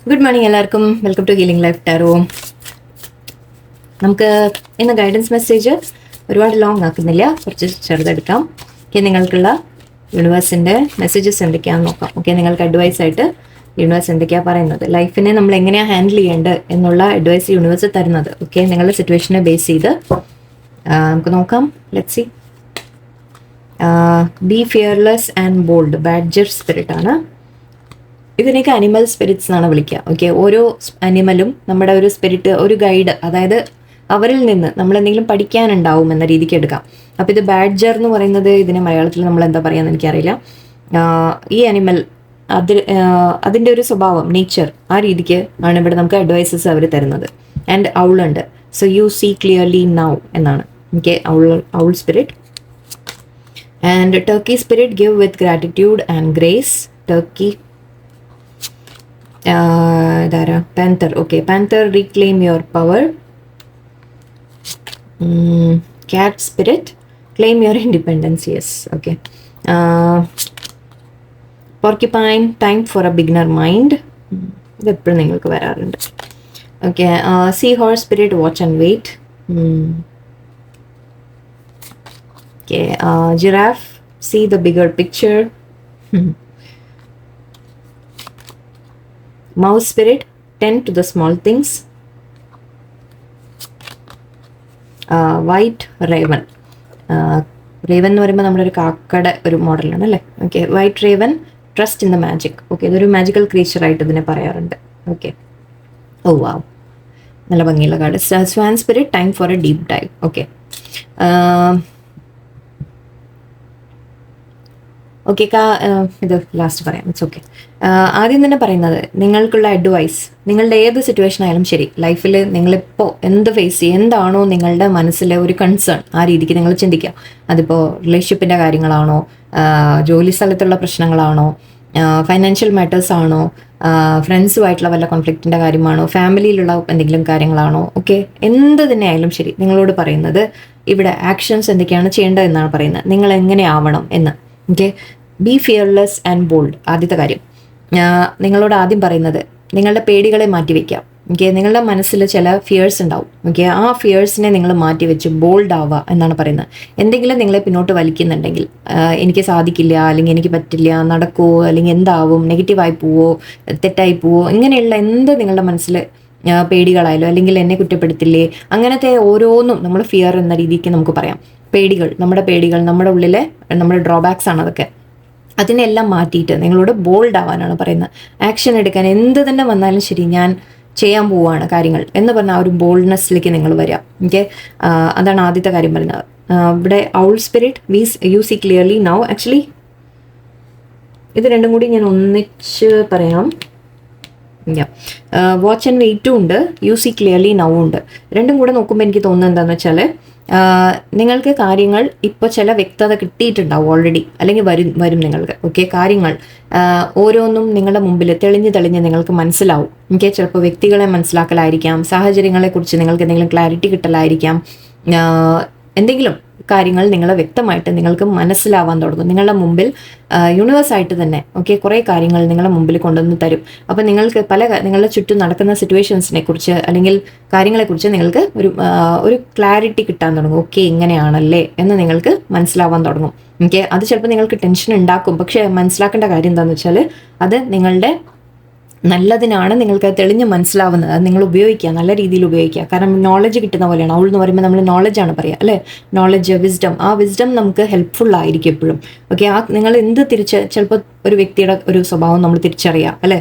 Good morning എല്ലാവർക്കും. Welcome to healing life tarot. നമുക്ക് ഇന്ന് ഗൈഡൻസ് മെസ്സേജ് ഒരുപാട് ലോങ് ആക്കുന്നില്ല, കുറച്ച് ചെറുതെടുക്കാം. ഓക്കെ, നിങ്ങൾക്കുള്ള യൂണിവേഴ്സിൻ്റെ മെസ്സേജസ് എന്തൊക്കെയാണെന്ന് നോക്കാം. ഓക്കെ, നിങ്ങൾക്ക് അഡ്വൈസ് ആയിട്ട് യൂണിവേഴ്സ് എന്തൊക്കെയാണ് പറയുന്നത്, ലൈഫിനെ നമ്മൾ എങ്ങനെയാണ് ഹാൻഡിൽ ചെയ്യേണ്ടത് എന്നുള്ള അഡ്വൈസ് യൂണിവേഴ്സ് തരുന്നത്. ഓക്കെ, നിങ്ങളുടെ സിറ്റുവേഷനെ ബേസ് ചെയ്ത് നമുക്ക് നോക്കാം. Let's see. Be fearless and bold, badger spirit ആണ്. ഇതിനൊക്കെ അനിമൽ സ്പിരിറ്റ്സ് എന്നാണ് വിളിക്കുക. ഓക്കെ, ഓരോ അനിമലും നമ്മുടെ ഒരു സ്പിരിറ്റ്, ഒരു ഗൈഡ്, അതായത് അവരിൽ നിന്ന് നമ്മൾ എന്തെങ്കിലും പഠിക്കാനുണ്ടാവും എന്ന രീതിക്ക് എടുക്കാം. അപ്പോൾ ഇത് ബാഡ്ജർ എന്ന് പറയുന്നത്, ഇതിനെ മലയാളത്തിൽ നമ്മൾ എന്താ പറയാന്ന് എനിക്കറിയില്ല. ഈ അനിമൽ അതിൻ്റെ ഒരു സ്വഭാവം, നേച്ചർ, ആ രീതിക്ക് ആണ് ഇവിടെ നമുക്ക് അഡ്വൈസസ് അവർ തരുന്നത്. ആൻഡ് ഔളുണ്ട്. So you see clearly now എന്നാണ്. Okay, owl spirit. And turkey spirit, give with gratitude and grace. Turkey. ഇതാരാ? Panther. Okay, panther, reclaim your power. Cat spirit, claim your independence. Yes. Okay. Porcupine, time for a beginner mind. ഇത് എപ്പോഴും നിങ്ങൾക്ക് വരാറുണ്ട്. Okay. Seahorse spirit, watch and wait. Okay. Giraffe, see the bigger picture. Mouse spirit, tend to the small things. White raven. Raven എന്ന് പറയുമ്പോൾ നമ്മുടെ ഒരു കാക്കയുടെ ഒരു മോഡലാണ് അല്ലേ. Okay, white raven, trust in the magic. Okay, ഇതൊരു മാജിക്കൽ ക്രീച്ചറായിട്ട് ഇതിനെ പറയാറുണ്ട്. ഓക്കെ, ഓ വാവ്, നല്ല ഭംഗിയുള്ള card. Swan spirit, time for A deep dive. Okay, okay, ഇത് ലാസ്റ്റ് പറയാം. It's okay. ആദ്യം തന്നെ പറയുന്നത്, നിങ്ങൾക്കുള്ള അഡ്വൈസ്, നിങ്ങളുടെ ഏത് സിറ്റുവേഷൻ ആയാലും ശരി, ലൈഫിൽ നിങ്ങളിപ്പോൾ എന്ത് ഫേസ് ചെയ്യുക, എന്താണോ നിങ്ങളുടെ മനസ്സിലെ ഒരു കൺസേൺ, ആ രീതിക്ക് നിങ്ങൾ ചിന്തിക്കുക. അതിപ്പോൾ റിലേഷൻഷിപ്പിൻ്റെ കാര്യങ്ങളാണോ, ജോലി സ്ഥലത്തുള്ള പ്രശ്നങ്ങളാണോ, ഫൈനാൻഷ്യൽ മാറ്റേഴ്സ് ആണോ, ഫ്രണ്ട്സുമായിട്ടുള്ള വല്ല കോൺഫ്ലിക്റ്റിൻ്റെ കാര്യമാണോ, ഫാമിലിയിലുള്ള എന്തെങ്കിലും കാര്യങ്ങളാണോ, ഓക്കെ, എന്ത് തന്നെ ആയാലും ശരി, നിങ്ങളോട് പറയുന്നത് ഇവിടെ ആക്ഷൻസ് എന്തൊക്കെയാണ് ചെയ്യേണ്ടതെന്നാണ് പറയുന്നത്. നിങ്ങൾ എങ്ങനെ ആവണം എന്ന്. Okay, B fearless and bold. ആദ്യത്തെ കാര്യം നിങ്ങളോട് ആദ്യം പറയുന്നത്, നിങ്ങളുടെ പേടികളെ മാറ്റിവെക്കാം. ഓക്കെ, നിങ്ങളുടെ മനസ്സിൽ ചില ഫിയേഴ്സ് ഉണ്ടാവും. ഓക്കെ, ആ ഫിയേഴ്സിനെ നിങ്ങൾ മാറ്റിവെച്ച് ബോൾഡ് ആവുക എന്നാണ് പറയുന്നത്. എന്തെങ്കിലും നിങ്ങളെ പിന്നോട്ട് വലിക്കുന്നുണ്ടെങ്കിൽ, എനിക്ക് സാധിക്കില്ല, അല്ലെങ്കിൽ എനിക്ക് പറ്റില്ല, നടക്കുമോ, അല്ലെങ്കിൽ എന്താവും, നെഗറ്റീവായി പോവോ, തെറ്റായി പോവോ, ഇങ്ങനെയുള്ള എന്ത് നിങ്ങളുടെ മനസ്സിൽ പേടികളായാലും, അല്ലെങ്കിൽ എന്നെ കുറ്റപ്പെടുത്തില്ലേ, അങ്ങനത്തെ ഓരോന്നും നമ്മൾ ഫിയർ എന്ന രീതിക്ക് നമുക്ക് പറയാം. പേടികൾ, നമ്മുടെ ഉള്ളിലെ നമ്മുടെ ഡ്രോബാക്സ് ആണ് അതൊക്കെ. അതിനെല്ലാം മാറ്റിയിട്ട് നിങ്ങളോട് ബോൾഡ് ആവാനാണ് പറയുന്നത്. ആക്ഷൻ എടുക്കാൻ, എന്ത് തന്നെ വന്നാലും ശരി, ഞാൻ ചെയ്യാൻ പോവുകയാണ് കാര്യങ്ങൾ എന്ന് പറഞ്ഞാൽ ആ ഒരു ബോൾഡ്നെസ്സിലേക്ക് നിങ്ങൾ വരിക. ഓക്കെ, അതാണ് ആദ്യത്തെ കാര്യം പറയുന്നത്. ഇവിടെ owl spirit, you see clearly now. Actually ഇത് രണ്ടും കൂടി ഞാൻ ഒന്നിച്ച് പറയാം. വാച്ച് ആൻഡ് വെയിറ്റും ഉണ്ട്, യു സീ ക്ലിയർലി നൗ ഉണ്ട്. രണ്ടും കൂടെ നോക്കുമ്പോൾ എനിക്ക് തോന്നുന്നത് എന്താണെന്ന് വെച്ചാൽ, നിങ്ങൾക്ക് കാര്യങ്ങൾ ഇപ്പോൾ ചില വ്യക്തത കിട്ടിയിട്ടുണ്ടാവും ഓൾറെഡി, അല്ലെങ്കിൽ വരും നിങ്ങൾക്ക്. ഓക്കെ, കാര്യങ്ങൾ ഓരോന്നും നിങ്ങളുടെ മുമ്പിൽ തെളിഞ്ഞ് നിങ്ങൾക്ക് മനസ്സിലാവും. ഓക്കെ, ചിലപ്പോൾ വ്യക്തികളെ മനസ്സിലാക്കലായിരിക്കാം, സാഹചര്യങ്ങളെക്കുറിച്ച് നിങ്ങൾക്ക് എന്തെങ്കിലും ക്ലാരിറ്റി കിട്ടലായിരിക്കാം, എന്തെങ്കിലും കാര്യങ്ങൾ നിങ്ങൾ വ്യക്തമായിട്ട് നിങ്ങൾക്ക് മനസ്സിലാവാൻ തുടങ്ങും. നിങ്ങളുടെ മുമ്പിൽ യൂണിവേഴ്സായിട്ട് തന്നെ ഓക്കെ കുറേ കാര്യങ്ങൾ നിങ്ങളുടെ മുമ്പിൽ കൊണ്ടുവന്ന് തരും. അപ്പോൾ നിങ്ങൾക്ക് നിങ്ങളുടെ ചുറ്റും നടക്കുന്ന സിറ്റുവേഷൻസിനെ കുറിച്ച് അല്ലെങ്കിൽ കാര്യങ്ങളെക്കുറിച്ച് നിങ്ങൾക്ക് ഒരു ക്ലാരിറ്റി കിട്ടാൻ തുടങ്ങും. ഓക്കെ, ഇങ്ങനെയാണല്ലേ എന്ന് നിങ്ങൾക്ക് മനസ്സിലാവാൻ തുടങ്ങും. ഓക്കെ, അത് ചിലപ്പോൾ നിങ്ങൾക്ക് ടെൻഷൻ ഉണ്ടാക്കും. പക്ഷേ മനസ്സിലാക്കേണ്ട കാര്യം എന്താണെന്ന് വെച്ചാൽ, അത് നിങ്ങളുടെ നല്ലതിനാണ്, നിങ്ങൾക്ക് തെളിഞ്ഞ് മനസ്സിലാവുന്നത്. അത് നിങ്ങൾ ഉപയോഗിക്കുക, നല്ല രീതിയിൽ ഉപയോഗിക്കുക. കാരണം നോളജ് കിട്ടുന്ന പോലെയാണ്. ഔൾ എന്ന് പറയുമ്പോൾ നമ്മൾ നോളജാണ് പറയുക അല്ലേ. Knowledge, wisdom. ആ വിസ്ഡം നമുക്ക് ഹെൽപ്ഫുൾ ആയിരിക്കും എപ്പോഴും. ഓക്കെ, നിങ്ങൾ എന്ത് ചിലപ്പോൾ ഒരു വ്യക്തിയുടെ ഒരു സ്വഭാവം നമ്മൾ തിരിച്ചറിയാം അല്ലേ.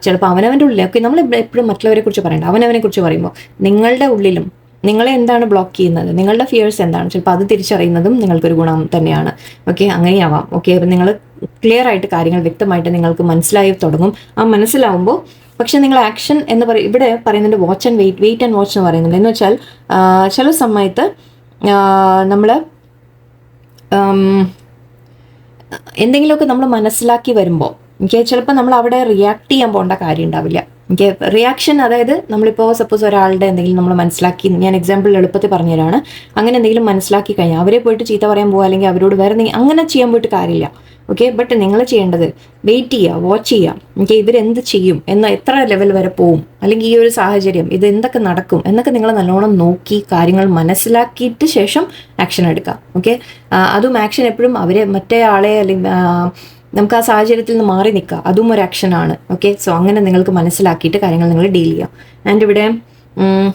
ചിലപ്പോൾ അവനവൻ്റെ ഉള്ളിൽ, ഓക്കെ, നമ്മൾ എപ്പോഴും മറ്റുള്ളവരെ കുറിച്ച് പറയണ്ട, അവനവനെ കുറിച്ച് പറയുമ്പോൾ നിങ്ങളുടെ ഉള്ളിലും നിങ്ങളെ എന്താണ് ബ്ലോക്ക് ചെയ്യുന്നത്, നിങ്ങളുടെ ഫിയേഴ്സ് എന്താണ്, ചിലപ്പോൾ അത് തിരിച്ചറിയുന്നതും നിങ്ങൾക്കൊരു ഗുണം തന്നെയാണ്. ഓക്കെ, അങ്ങനെയാവാം. ഓക്കെ, അപ്പം നിങ്ങൾ ക്ലിയർ ആയിട്ട് കാര്യങ്ങൾ വ്യക്തമായിട്ട് നിങ്ങൾക്ക് മനസ്സിലായി തുടങ്ങും. ആ മനസ്സിലാവുമ്പോൾ പക്ഷെ നിങ്ങൾ ആക്ഷൻ എന്ന് ഇവിടെ പറയുന്നുണ്ട് watch and wait and watch എന്ന് പറയുന്നുണ്ട്. എന്ന് വെച്ചാൽ ചില സമയത്ത് നമ്മൾ എന്തെങ്കിലുമൊക്കെ നമ്മൾ മനസ്സിലാക്കി വരുമ്പോൾ ചിലപ്പോൾ നമ്മൾ അവിടെ റിയാക്ട് ചെയ്യാൻ പോകേണ്ട കാര്യം ഉണ്ടാവില്ല. ഓക്കെ. റിയാക്ഷൻ, അതായത് നമ്മളിപ്പോൾ സപ്പോസ് ഒരാളുടെ എന്തെങ്കിലും നമ്മൾ മനസ്സിലാക്കി, ഞാൻ എക്സാമ്പിൾ എളുപ്പത്തിൽ പറഞ്ഞുതരാണ്, അങ്ങനെ എന്തെങ്കിലും മനസ്സിലാക്കി കഴിഞ്ഞാൽ അവരെ പോയിട്ട് ചീത്ത പറയാൻ പോകുക, അല്ലെങ്കിൽ അവരോട് വേറെ അങ്ങനെ ചെയ്യാൻ പോയിട്ട് കാര്യമില്ല. ഓക്കെ. ബട്ട് നിങ്ങൾ ചെയ്യേണ്ടത് വെയിറ്റ് ചെയ്യുക, വാച്ച് ചെയ്യുക. ഓക്കെ, ഇവരെന്ത് ചെയ്യും എന്ന്, എത്ര ലെവൽ വരെ പോവും, അല്ലെങ്കിൽ ഈ ഒരു സാഹചര്യം ഇത് എന്തൊക്കെ നടക്കും എന്നൊക്കെ നിങ്ങൾ നല്ലോണം നോക്കി കാര്യങ്ങൾ മനസ്സിലാക്കിയിട്ട് ശേഷം ആക്ഷൻ എടുക്കുക. ഓക്കെ. അതും ആക്ഷൻ എപ്പോഴും അവരെ മറ്റേ ആളെ അല്ലെങ്കിൽ നമുക്ക് ആ സാഹചര്യത്തിൽ നിന്ന് മാറി നിൽക്കുക, അതും ഒരു ആക്ഷനാണ്. ഓക്കെ. സോ അങ്ങനെ നിങ്ങൾക്ക് മനസ്സിലാക്കിയിട്ട് കാര്യങ്ങൾ നിങ്ങൾ ഡീൽ ചെയ്യാം. ആൻഡ് ഇവിടെ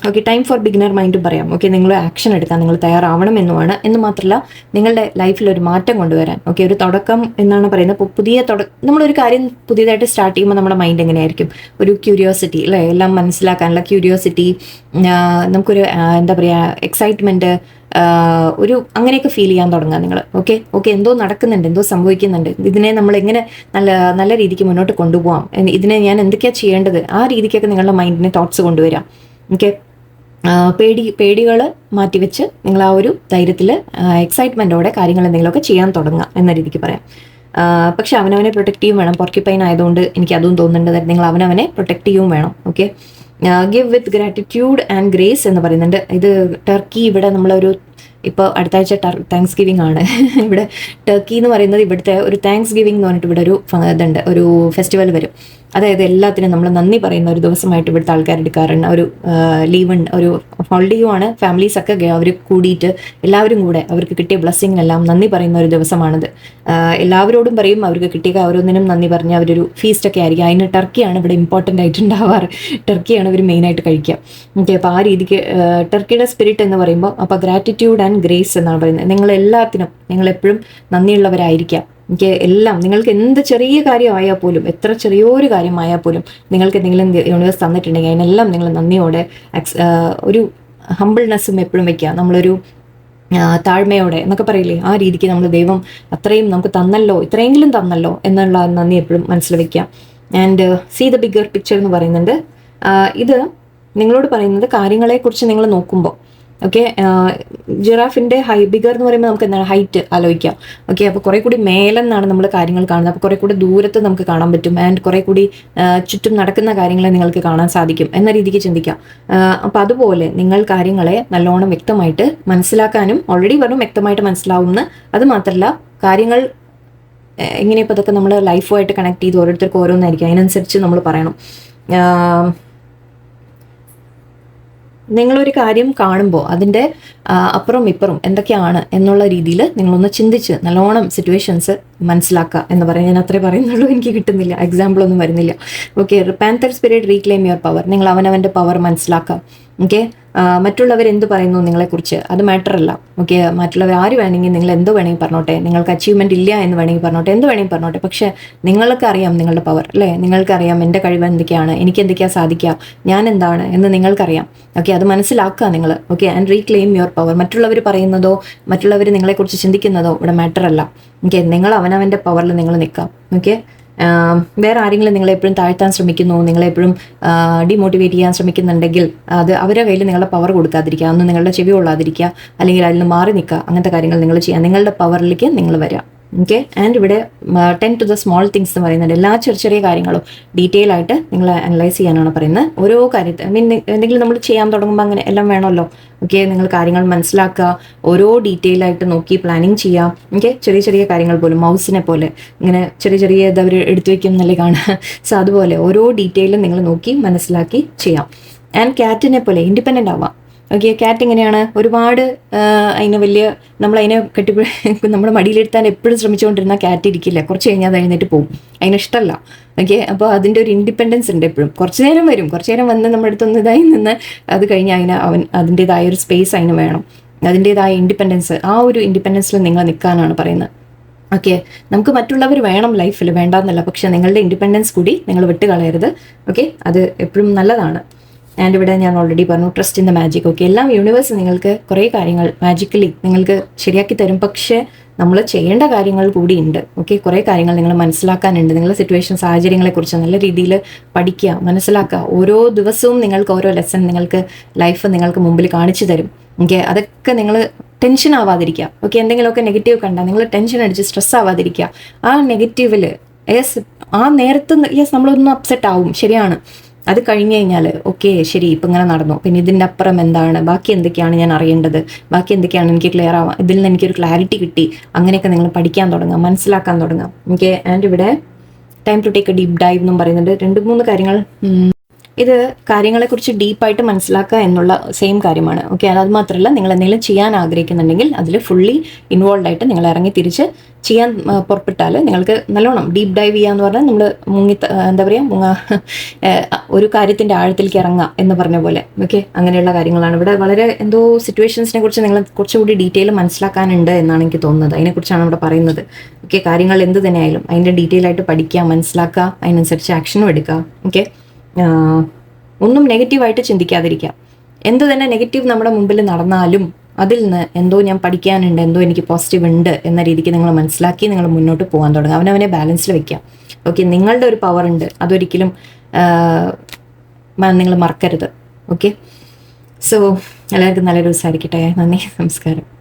ഓക്കെ, ടൈം ഫോർ ബിഗിനർ മൈൻഡും പറയാം. ഓക്കെ, നിങ്ങൾ ആക്ഷൻ എടുക്കാൻ നിങ്ങൾ തയ്യാറാവണം എന്നുമാണ്. എന്ന് മാത്രമല്ല, നിങ്ങളുടെ ലൈഫിൽ ഒരു മാറ്റം കൊണ്ടുവരാൻ. ഓക്കെ, ഒരു തുടക്കം എന്നാണ് പറയുന്നത്. ഇപ്പോൾ നമ്മളൊരു കാര്യം പുതിയതായിട്ട് സ്റ്റാർട്ട് ചെയ്യുമ്പോൾ നമ്മുടെ മൈൻഡ് എങ്ങനെയായിരിക്കും? ഒരു ക്യൂരിയോസിറ്റി അല്ലേ, എല്ലാം മനസ്സിലാക്കാനുള്ള ക്യൂരിയോസിറ്റി, നമുക്കൊരു എന്താ പറയുക, എക്സൈറ്റ്മെൻറ്റ്, ഒരു അങ്ങനെയൊക്കെ ഫീൽ ചെയ്യാൻ തുടങ്ങുക നിങ്ങൾ. ഓക്കെ, എന്തോ നടക്കുന്നുണ്ട്, എന്തോ സംഭവിക്കുന്നുണ്ട്, ഇതിനെ നമ്മൾ എങ്ങനെ നല്ല രീതിക്ക് മുന്നോട്ട് കൊണ്ടുപോകാം, ഇതിനെ ഞാൻ എന്തൊക്കെയാണ് ചെയ്യേണ്ടത്, ആ രീതിക്കൊക്കെ നിങ്ങളുടെ മൈൻഡിനെ തോട്ട്സ് കൊണ്ടുവരാം. ഓക്കെ. പേടികൾ മാറ്റിവെച്ച് നിങ്ങൾ ആ ഒരു ധൈര്യത്തിൽ എക്സൈറ്റ്മെൻറ്റോടെ കാര്യങ്ങൾ എന്തെങ്കിലുമൊക്കെ ചെയ്യാൻ തുടങ്ങുക എന്ന രീതിക്ക് പറയാം. പക്ഷെ അവനവനെ പ്രൊട്ടക്റ്റ് ചെയ്യും വേണം. പോർക്യുപൈൻ ആയതുകൊണ്ട് എനിക്ക് അതും തോന്നുന്നുണ്ട്, നിങ്ങൾ അവനവനെ പ്രൊട്ടക്റ്റ് ചെയ്യും വേണം. Okay. Give with gratitude and grace എന്ന് പറയുന്നുണ്ട്. ഇത് ടർക്കി, ഇവിടെ നമ്മളൊരു ഇപ്പോൾ അടുത്ത ആഴ്ച താങ്ക്സ് ഗിവിംഗ് ആണ്. ഇവിടെ ടർക്കി എന്ന് പറയുന്നത് ഇവിടുത്തെ ഒരു താങ്ക്സ് ഗിവിംഗ് എന്ന് പറഞ്ഞിട്ട് ഇവിടെ ഒരു ഇതുണ്ട്, ഒരു ഫെസ്റ്റിവൽ വരും. അതായത് എല്ലാത്തിനും നമ്മൾ നന്ദി പറയുന്ന ഒരു ദിവസമായിട്ട് ഇവിടുത്തെ ആൾക്കാർ എടുക്കാറുണ്ട്. ഒരു ലീവ്, ഒരു ഹോളിഡേയുമാണ്. ഫാമിലീസൊക്കെ അവർ കൂടിയിട്ട് എല്ലാവരും കൂടെ അവർക്ക് കിട്ടിയ ബ്ലെസ്സിങ്ങിനെല്ലാം നന്ദി പറയുന്ന ഒരു ദിവസമാണിത്. എല്ലാവരോടും പറയും, അവർക്ക് കിട്ടിയ ഓരോന്നിനും നന്ദി പറഞ്ഞ് അവരൊരു ഫീസ്റ്റൊക്കെ ആയിരിക്കും. അതിന് ടർക്കിയാണ് ഇവിടെ ഇമ്പോർട്ടൻ്റ് ആയിട്ടുണ്ടാവാറ്. ടർക്കിയാണ് ഇവർ മെയിനായിട്ട് കഴിക്കുക. ഓക്കെ. അപ്പോൾ ആ രീതിക്ക് ടർക്കിയുടെ സ്പിരിറ്റ് എന്ന് പറയുമ്പോൾ, അപ്പോൾ ഗ്രാറ്റിറ്റ്യൂഡ് ആൻഡ് ഗ്രേസ് എന്നാണ് പറയുന്നത്. നിങ്ങളെല്ലാത്തിനും നിങ്ങളെപ്പോഴും നന്ദിയുള്ളവരായിരിക്കാം. എല്ലാം നിങ്ങൾക്ക് എന്ത് ചെറിയ കാര്യമായാൽ പോലും, എത്ര ചെറിയൊരു കാര്യമായാൽ പോലും, നിങ്ങൾക്ക് എന്തെങ്കിലും യൂണിവേഴ്സ് തന്നിട്ടുണ്ടെങ്കിൽ അതിനെല്ലാം നിങ്ങൾ നന്ദിയോടെ, ഒരു ഹംബിൾനെസ്സും എപ്പോഴും വയ്ക്കുക. നമ്മളൊരു താഴ്മയോടെ എന്നൊക്കെ പറയില്ലേ, ആ രീതിക്ക് നമ്മൾ ദൈവം അത്രയും നമുക്ക് തന്നല്ലോ, ഇത്രയെങ്കിലും തന്നല്ലോ എന്നുള്ള നന്ദി എപ്പോഴും മനസ്സിൽ വയ്ക്കുക. And see the bigger picture എന്ന് പറയുന്നുണ്ട്. ഇത് നിങ്ങളോട് പറയുന്നത് കാര്യങ്ങളെക്കുറിച്ച് നിങ്ങൾ നോക്കുമ്പോൾ, ഓക്കെ, ജിറാഫിൻ്റെ ബിഗർ എന്ന് പറയുമ്പോൾ നമുക്ക് എന്താണ് ഹൈറ്റ് ആലോചിക്കാം. ഓക്കെ. അപ്പോൾ കുറേ കൂടി മേലെന്നാണ് നമ്മൾ കാര്യങ്ങൾ കാണുന്നത്. അപ്പോൾ കുറേ കൂടി ദൂരത്ത് നമുക്ക് കാണാൻ പറ്റും. ആൻഡ് കുറേ കൂടി ചുറ്റും നടക്കുന്ന കാര്യങ്ങളെ നിങ്ങൾക്ക് കാണാൻ സാധിക്കും എന്ന രീതിക്ക് ചിന്തിക്കാം. അപ്പോൾ അതുപോലെ നിങ്ങൾ കാര്യങ്ങളെ നല്ലോണം വ്യക്തമായിട്ട് മനസ്സിലാക്കാനും, ഓൾറെഡി വെറും വ്യക്തമായിട്ട് മനസ്സിലാവുന്ന, അത് മാത്രമല്ല കാര്യങ്ങൾ എങ്ങനെയപ്പോൾ ഇതൊക്കെ നമ്മൾ ലൈഫുമായിട്ട് കണക്ട് ചെയ്ത് ഓരോരുത്തർക്ക് ഓരോന്നായിരിക്കും, അതിനനുസരിച്ച് നമ്മൾ പറയണം. നിങ്ങളൊരു കാര്യം കാണുമ്പോൾ അതിൻ്റെ അപ്പുറം ഇപ്പുറം എന്തൊക്കെയാണ് എന്നുള്ള രീതിയിൽ നിങ്ങളൊന്ന് ചിന്തിച്ച് നല്ലോണം സിറ്റുവേഷൻസ് മനസ്സിലാക്കുക എന്ന് പറയാം. ഞാൻ അത്രേ പറയുന്നുള്ളൂ, എനിക്ക് കിട്ടുന്നില്ല, എക്സാമ്പിളൊന്നും വരുന്നില്ല. Okay. Panther spirit reclaim your power. നിങ്ങൾ അവനവൻ്റെ പവർ മനസ്സിലാക്കാം. ഓക്കെ. മറ്റുള്ളവർ എന്ത് പറയുന്നു നിങ്ങളെക്കുറിച്ച് അത് മാറ്റർ അല്ല. ഓക്കെ. മറ്റുള്ളവർ ആര് വേണമെങ്കിൽ നിങ്ങൾ എന്ത് വേണമെങ്കിൽ പറഞ്ഞോട്ടെ, നിങ്ങൾക്ക് അച്ചീവ്മെൻറ്റ് ഇല്ല എന്ന് വേണമെങ്കിൽ പറഞ്ഞോട്ടെ, എന്ത് വേണമെങ്കിൽ പറഞ്ഞോട്ടെ, പക്ഷേ നിങ്ങൾക്കറിയാം നിങ്ങളുടെ പവർ അല്ലേ, നിങ്ങൾക്കറിയാം എൻ്റെ കഴിവ് എന്തൊക്കെയാണ്, എനിക്ക് എന്തൊക്കെയാണ് സാധിക്കുക, ഞാൻ എന്താണ് എന്ന് നിങ്ങൾക്കറിയാം. ഓക്കെ. അത് മനസ്സിലാക്കുക നിങ്ങൾ. Okay. And reclaim your power. മറ്റുള്ളവർ പറയുന്നതോ മറ്റുള്ളവർ നിങ്ങളെക്കുറിച്ച് ചിന്തിക്കുന്നതോ ഇവിടെ മാറ്റർ അല്ല. ഓക്കെ. നിങ്ങൾ അവനവൻ്റെ പവറിൽ നിങ്ങൾ നിൽക്കാം. ഓക്കെ. വേറെ ആരെങ്കിലും നിങ്ങളെപ്പോഴും താഴ്ത്താൻ ശ്രമിക്കുന്നു, നിങ്ങളെപ്പോഴും ഡിമോട്ടിവേറ്റ് ചെയ്യാൻ ശ്രമിക്കുന്നുണ്ടെങ്കിൽ അത് അവരുടെ കയ്യിൽ നിങ്ങളുടെ പവർ കൊടുക്കാതിരിക്കുക, ഒന്ന് നിങ്ങളുടെ ചെവി കൊള്ളാതിരിക്കുക, അല്ലെങ്കിൽ അതിൽ നിന്ന് മാറി നിൽക്കുക. അങ്ങനത്തെ കാര്യങ്ങൾ നിങ്ങൾ ചെയ്യുക, നിങ്ങളുടെ പവറിലേക്ക് നിങ്ങൾ വരാം. ഓക്കെ. ആൻഡ് ഇവിടെ 10 to the small things എന്ന് പറയുന്നുണ്ട്. എല്ലാ ചെറിയ കാര്യങ്ങളും ഡീറ്റെയിൽ ആയിട്ട് നിങ്ങൾ അനലൈസ് ചെയ്യാനാണ് പറയുന്നത്. ഓരോ കാര്യത്തെ എന്തെങ്കിലും നമ്മൾ ചെയ്യാൻ തുടങ്ങുമ്പോൾ അങ്ങനെ എല്ലാം വേണമല്ലോ. ഓക്കെ. നിങ്ങൾ കാര്യങ്ങൾ മനസ്സിലാക്കുക, ഓരോ ഡീറ്റെയിൽ ആയിട്ട് നോക്കി പ്ലാനിങ് ചെയ്യാം. ഓക്കെ. ചെറിയ കാര്യങ്ങൾ പോലും മൗസിനെ പോലെ ഇങ്ങനെ ചെറിയ ഇത് അവർ എടുത്തു വയ്ക്കും എന്നല്ലേ കാണുക. സോ അതുപോലെ ഓരോ ഡീറ്റെയിലും നിങ്ങൾ നോക്കി മനസ്സിലാക്കി ചെയ്യാം. ആൻഡ് ക്യാറ്റിനെ പോലെ ഇൻഡിപെൻഡൻ്റ് ആവാം. ഓക്കെ. ക്യാറ്റ് എങ്ങനെയാണ്, ഒരുപാട് അതിന് വലിയ നമ്മളതിനെ നമ്മുടെ മടിയിലെടുത്താൻ എപ്പോഴും ശ്രമിച്ചുകൊണ്ടിരുന്ന ക്യാറ്റ് ഇരിക്കില്ല, കുറച്ച് കഴിഞ്ഞാൽ അത് എഴുന്നേറ്റ് പോകും, അതിനിഷ്ടമല്ല. ഓക്കെ. അപ്പോൾ അതിൻ്റെ ഒരു ഇൻഡിപെൻഡൻസ് ഉണ്ട് എപ്പോഴും. കുറച്ച് നേരം വരും, കുറച്ച് നേരം വന്ന് നമ്മുടെ അടുത്തൊന്ന് ഇതായി നിന്ന് അത് കഴിഞ്ഞ് അതിൻ്റെതായ ഒരു സ്പേസ് അതിന് വേണം, അതിൻ്റെതായ ഇൻഡിപെൻഡൻസ്. ആ ഒരു ഇൻഡിപെൻഡൻസിൽ നിങ്ങൾ നിൽക്കാനാണ് പറയുന്നത്. ഓക്കെ. നമുക്ക് മറ്റുള്ളവർ വേണം ലൈഫിൽ, വേണ്ടാന്നല്ല, പക്ഷേ നിങ്ങളുടെ ഇൻഡിപെൻഡൻസ് കൂടി നിങ്ങൾ വിട്ട് കളയരുത്. ഓക്കെ. അത് എപ്പോഴും നല്ലതാണ്. ആൻഡ് ഇവിടെ ഞാൻ ഓൾറെഡി പറഞ്ഞു, trust in the magic. Okay. എല്ലാം യൂണിവേഴ്സ് നിങ്ങൾക്ക് കുറേ കാര്യങ്ങൾ മാജിക്കലി നിങ്ങൾക്ക് ശരിയാക്കി തരും, പക്ഷേ നമ്മൾ ചെയ്യേണ്ട കാര്യങ്ങൾ കൂടി ഉണ്ട്. ഓക്കെ. കുറേ കാര്യങ്ങൾ നിങ്ങൾ മനസ്സിലാക്കാനുണ്ട്. നിങ്ങളുടെ സിറ്റുവേഷൻ സാഹചര്യങ്ങളെക്കുറിച്ച് നല്ല രീതിയിൽ പഠിക്കുക, മനസ്സിലാക്കുക. ഓരോ ദിവസവും നിങ്ങൾക്ക് ഓരോ ലെസൺ നിങ്ങൾക്ക് ലൈഫ് നിങ്ങൾക്ക് മുമ്പിൽ കാണിച്ചു തരും. ഓക്കെ. അതൊക്കെ നിങ്ങൾ ടെൻഷൻ ആവാതിരിക്കുക. ഓക്കെ. എന്തെങ്കിലുമൊക്കെ നെഗറ്റീവ് കണ്ടാൽ നിങ്ങൾ ടെൻഷൻ അടിച്ച് സ്ട്രെസ് ആവാതിരിക്കുക. ആ നെഗറ്റീവിൽ ആ നേരത്ത് നമ്മളൊന്നും അപ്സെറ്റ് ആവും, ശരിയാണ്. അത് കഴിഞ്ഞ് കഴിഞ്ഞാൽ ഓക്കെ ശരി ഇപ്പം ഇങ്ങനെ നടന്നു, പിന്നെ ഇതിൻ്റെ അപ്പുറം എന്താണ്, ബാക്കി എന്തൊക്കെയാണ് ഞാൻ അറിയേണ്ടത്, ബാക്കി എന്തൊക്കെയാണ് എനിക്ക് ക്ലിയർ ആവാം, ഇതിൽ നിന്ന് എനിക്കൊരു ക്ലാരിറ്റി കിട്ടി, അങ്ങനെയൊക്കെ നിങ്ങൾ പഠിക്കാൻ തുടങ്ങാം, മനസ്സിലാക്കാൻ തുടങ്ങാം. ഓക്കെ, ആൻഡ് ഇവിടെ time to take a deep dive എന്നും പറയുന്നുണ്ട്. 2-3 കാര്യങ്ങൾ. ഇത് കാര്യങ്ങളെക്കുറിച്ച് ഡീപ്പായിട്ട് മനസ്സിലാക്കുക എന്നുള്ള സെയിം കാര്യമാണ്. ഓക്കെ, അത് മാത്രമല്ല, നിങ്ങൾ എന്തെങ്കിലും ചെയ്യാൻ ആഗ്രഹിക്കുന്നുണ്ടെങ്കിൽ അതിൽ ഫുള്ളി ഇൻവോൾവ് ആയിട്ട് നിങ്ങൾ ഇറങ്ങി തിരിച്ച് ചെയ്യാൻ പുറപ്പെട്ടാൽ നിങ്ങൾക്ക് നല്ലോണം ഡീപ്പ് ഡൈവ് ചെയ്യാന്ന് പറഞ്ഞാൽ നമ്മൾ എന്താ പറയുക, ഒരു കാര്യത്തിൻ്റെ ആഴത്തിലേക്ക് ഇറങ്ങുക എന്ന് പറഞ്ഞ പോലെ. ഓക്കെ, അങ്ങനെയുള്ള കാര്യങ്ങളാണ് ഇവിടെ. വളരെ എന്തോ സിറ്റുവേഷൻസിനെ കുറിച്ച് നിങ്ങൾ കുറച്ചുകൂടി ഡീറ്റെയിൽ മനസ്സിലാക്കാനുണ്ട് എന്നാണ് എനിക്ക് തോന്നുന്നത്. അതിനെക്കുറിച്ചാണ് ഇവിടെ പറയുന്നത്. ഓക്കെ, കാര്യങ്ങൾ എന്ത് തന്നെയായാലും അതിൻ്റെ ഡീറ്റെയിൽ ആയിട്ട് പഠിക്കുക, മനസ്സിലാക്കുക, അതിനനുസരിച്ച് ആക്ഷനും എടുക്കുക. ഓക്കെ, ഒന്നും നെഗറ്റീവായിട്ട് ചിന്തിക്കാതിരിക്കുക. എന്ത് തന്നെ നെഗറ്റീവ് നമ്മുടെ മുമ്പിൽ നടന്നാലും അതിൽ നിന്ന് എന്തോ ഞാൻ പഠിക്കാനുണ്ട്, എന്തോ എനിക്ക് പോസിറ്റീവ് ഉണ്ട് എന്ന രീതിക്ക് നിങ്ങൾ മനസ്സിലാക്കി നിങ്ങൾ മുന്നോട്ട് പോകാൻ തുടങ്ങുക. അവനവനെ ബാലൻസിൽ വെക്കാം. ഓക്കെ, നിങ്ങളുടെ ഒരു പവർ ഉണ്ട്, അതൊരിക്കലും നിങ്ങൾ മറക്കരുത്. ഓക്കെ, സോ എല്ലാവർക്കും നല്ലൊരു ദിവസമായിരിക്കട്ടെ. നന്ദി, നമസ്കാരം.